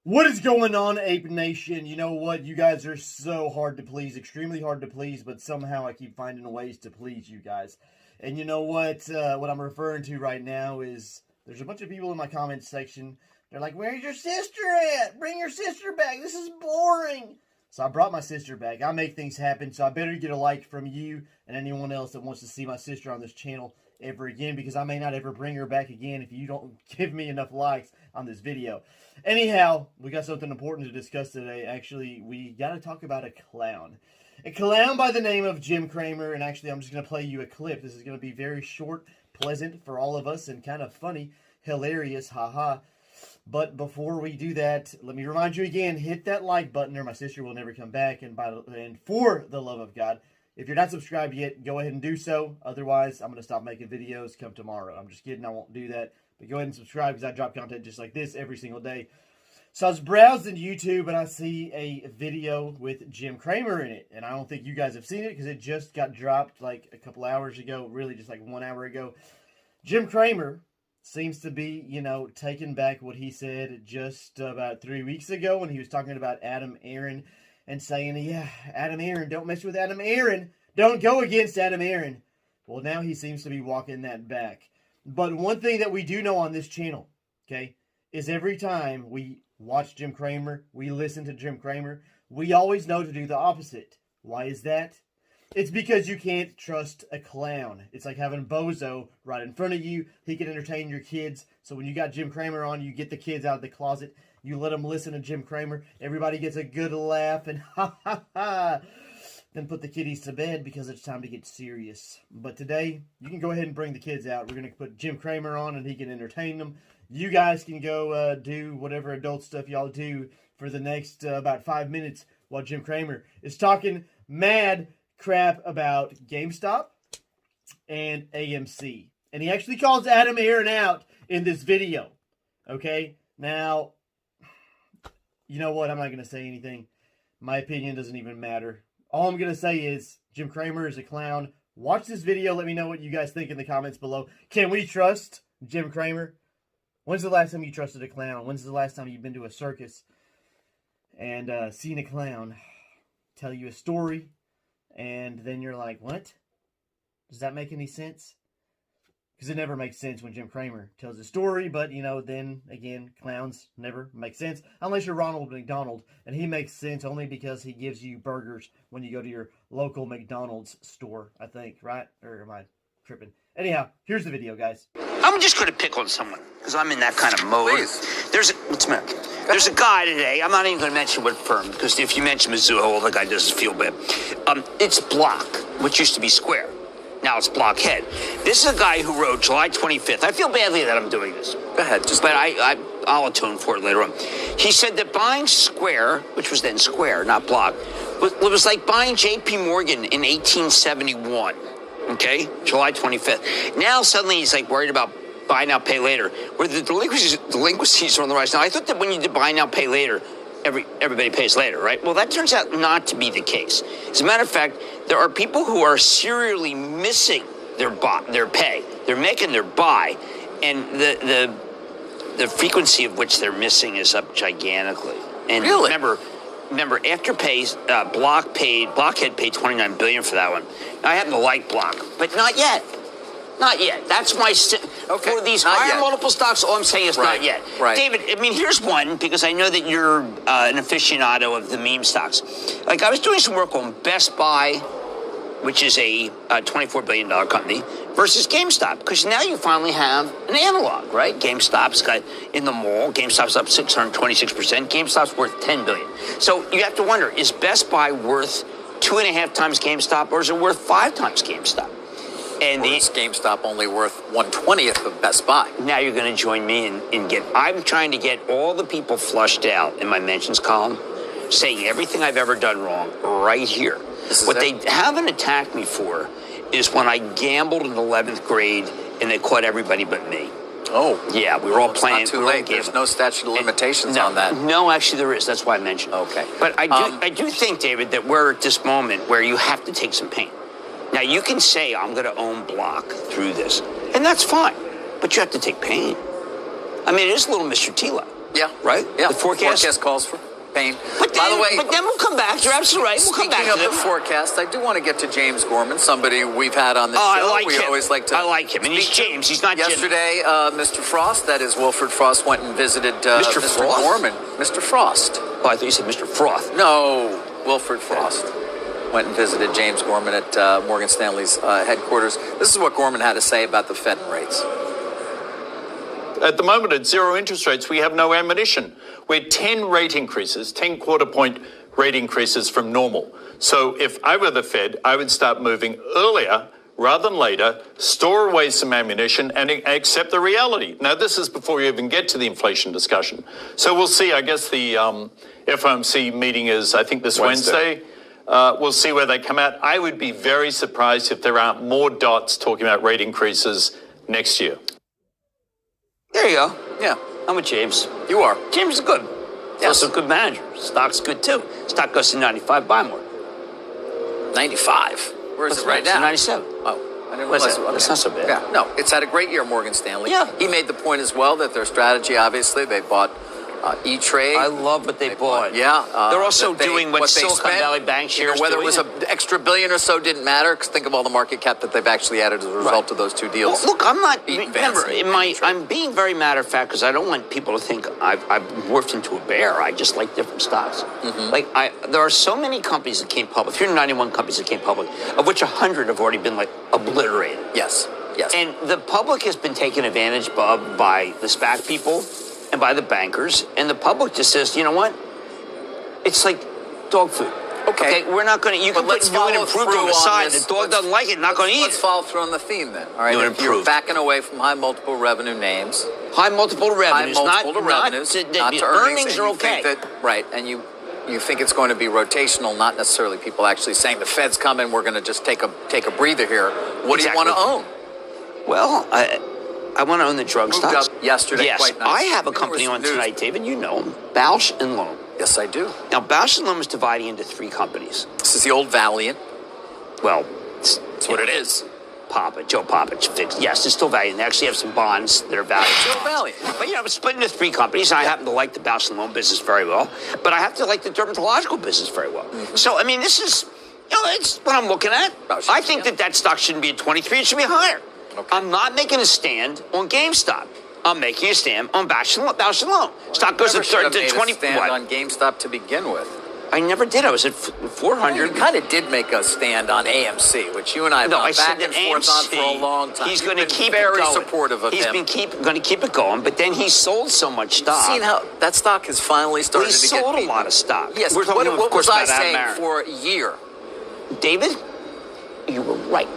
What is going on, Ape Nation? You know what? You guys are so hard to please, extremely hard to please, but somehow I keep finding ways to please you guys. And you know what? What I'm referring to right now is there's a bunch of people in my comments section. They're like, where's your sister at? Bring your sister back. This is boring. So I brought my sister back. I make things happen, so I better get a like from you and anyone else that wants to see my sister on this channel ever again, because I may not ever bring her back again if you don't give me enough likes on this video. Anyhow, we got something important to discuss today. Actually, we got to talk about a clown. A clown by the name of Jim Cramer, and actually I'm just going to play you a clip. This is going to be very short, pleasant for all of us, and kind of funny, hilarious, haha. But before we do that, let me remind you again, hit that like button or my sister will never come back. And for the love of God, if you're not subscribed yet, go ahead and do so. Otherwise, I'm going to stop making videos come tomorrow. I'm just kidding. I won't do that. But go ahead and subscribe because I drop content just like this every single day. So I was browsing YouTube and I see a video with Jim Cramer in it. And I don't think you guys have seen it because it just got dropped like a couple hours ago. Really just like 1 hour ago. Jim Cramer seems to be, you know, taking back what he said just about 3 weeks ago when he was talking about Aron and saying, yeah, Aron, don't mess with Aron. Don't go against Aron. Well, now he seems to be walking that back. But one thing that we do know on this channel, okay, is every time we watch Jim Cramer, we listen to Jim Cramer, we always know to do the opposite. Why is that? It's because you can't trust a clown. It's like having Bozo right in front of you. He can entertain your kids. So when you got Jim Cramer on, you get the kids out of the closet. You let them listen to Jim Cramer. Everybody gets a good laugh and ha ha ha. Then put the kiddies to bed because it's time to get serious. But today, you can go ahead and bring the kids out. We're going to put Jim Cramer on and he can entertain them. You guys can go do whatever adult stuff y'all do for the next about 5 minutes while Jim Cramer is talking mad crap about GameStop and AMC. And he actually calls Aron out in this video. Okay? Now, you know what? I'm not going to say anything. My opinion doesn't even matter. All I'm going to say is Jim Cramer is a clown. Watch this video. Let me know what you guys think in the comments below. Can we trust Jim Cramer? When's the last time you trusted a clown? When's the last time you've been to a circus and seen a clown tell you a story? And then you're like, what? Does that make any sense? Because it never makes sense when Jim Cramer tells a story. But, you know, then, again, clowns never make sense. Unless you're Ronald McDonald. And he makes sense only because he gives you burgers when you go to your local McDonald's store, I think. Right? Or am I tripping? Anyhow, here's the video, guys. I'm just going to pick on someone because I'm in that kind of mode. Please. What's the matter? There's a guy today. I'm not even going to mention what firm because if you mention Mizuho, all the guy does is feel bad. It's Block, which used to be Square. Now it's Blockhead. This is a guy who wrote July 25th. I feel badly that I'm doing this. Go ahead. But I'll atone for it later on. He said that buying Square, which was then Square, not Block, was like buying J.P. Morgan in 1871. Okay? July 25th. Now suddenly he's like worried about buy now, pay later, where the delinquencies are on the rise. Now, I thought that when you did buy now, pay later, everybody pays later, right? Well, that turns out not to be the case. As a matter of fact, there are people who are serially missing their pay. They're making their buy, and the frequency of which they're missing is up gigantically. And really? Remember, after pays, Blockhead paid $29 billion for that one. Now, I happen to like Block, but not yet. Not yet. That's my... Okay. For these higher multiple stocks, all I'm saying is not yet. Right. David, I mean, here's one, because I know that you're an aficionado of the meme stocks. Like, I was doing some work on Best Buy, which is a $24 billion company, versus GameStop, because now you finally have an analog, right? GameStop's got in the mall. GameStop's up 626%. GameStop's worth $10 billion. So you have to wonder, is Best Buy worth 2.5 times GameStop, or is it worth 5 times GameStop? And is GameStop only worth 1/20th of Best Buy? Now you're going to join me and I'm trying to get all the people flushed out in my mentions column, saying everything I've ever done wrong right here. What they haven't attacked me for is when I gambled in 11th grade and they caught everybody but me. Oh. Yeah, we were all playing. It's not too late. There's no statute of limitations on that. No, actually there is. That's why I mentioned it. Okay. But I do think, David, that we're at this moment where you have to take some pain. Now, you can say, I'm going to own Block through this, and that's fine, but you have to take pain. I mean, it is a little Mr. T-like. Yeah. Right? Yeah. The forecast? Forecast calls for pain. But By then, the way, but then we'll come back. You're absolutely right. We'll come back to speaking of them. the forecast, I do want to get to James Gorman, somebody we've had on the show. I like we him. always like to. I like him. And he's James. He's not Jim. Yesterday, Mr. Frost, that is Wilford Frost, went and visited Mr. Frost? Gorman. Mr. Frost. Oh, I thought you said Mr. Froth. No, Wilford Frost. Went and visited James Gorman at Morgan Stanley's headquarters. This is what Gorman had to say about the Fed and rates. At the moment, at zero interest rates, we have no ammunition. We're 10 rate increases, 10 quarter-point rate increases from normal. So if I were the Fed, I would start moving earlier rather than later, store away some ammunition, and accept the reality. Now, this is before you even get to the inflation discussion. So we'll see. I guess the FOMC meeting is, I think, this Wednesday. We'll see where they come out. I would be very surprised if there aren't more dots talking about rate increases next year. There you go. Yeah. I'm with James. You are. James is good. He's Yes. also a good manager. Stock's good, too. Stock goes to 95, buy more. 95. Where is What's it right next? now? 97. Oh, I didn't What's realize that? it. That's not so bad. Yeah, no, it's had a great year, Morgan Stanley. Yeah. He made the point as well that their strategy, obviously, they bought E-Trade. I love what they bought. Yeah. They're also that they- doing what they Silicon spent, Valley Bank shares whether doing. it was an extra billion or so didn't matter, because think of all the market cap that they've actually added as a result of those two deals. Well, look, I'm not. Eaton Remember, Vance and I'm being very matter of fact because I don't want people to think I've morphed into a bear. I just like different stocks. Mm-hmm. There are so many companies that came public. 391 companies that came public, of which 100 have already been obliterated. Yes. Yes. And the public has been taken advantage of by the SPAC people and by the bankers. And the public just says, you know what? It's like dog food. Okay. We're not going to. You But can let's put new and follow improved through on the on side. this. The dog doesn't like it. Not going to eat Let's it. follow through on the theme then. All right. New and If you're improved. backing away from high multiple revenue names. High multiple revenues. High multiple revenues. Not to earnings and are you okay. think that, right. And you think it's going to be rotational, not necessarily people actually saying the Fed's coming, we're going to just take a breather here. What do you want to own? Well, I want to own the drug Moved stocks. up yesterday, yes, quite nice. I have a There company was on news. tonight, David. You know them. Bausch & Lomb. Yes, I do. Now, Bausch & Lomb is dividing into three companies. This is the old Valiant. Well, That's what it is. Joe Poppich fixed. Yes, it's still valued. They actually have some bonds that are valued. Joe Valiant. But, it's split into three companies. I happen to like the Bausch & Lomb business very well. But I have to like the dermatological business very well. So, this is, it's what I'm looking at. I think that stock shouldn't be at 23. It should be higher. Okay. I'm not making a stand on GameStop. I'm making a stand on Bausch & Lomb. Stock goes to 20. Stand What? on GameStop to begin with. I never did. I was at 400. You kind of did make a stand on AMC, which you and I have gone back and forth on for a long time. He's going to You've been keep very it going. supportive of He's him. been going to keep it going, but then he sold so much stock. Seen how that stock has finally started He to get sold a beaten. lot of stock. Yes, We're talking, what of course, was I about Adam saying Aron. for a year? David, you were right.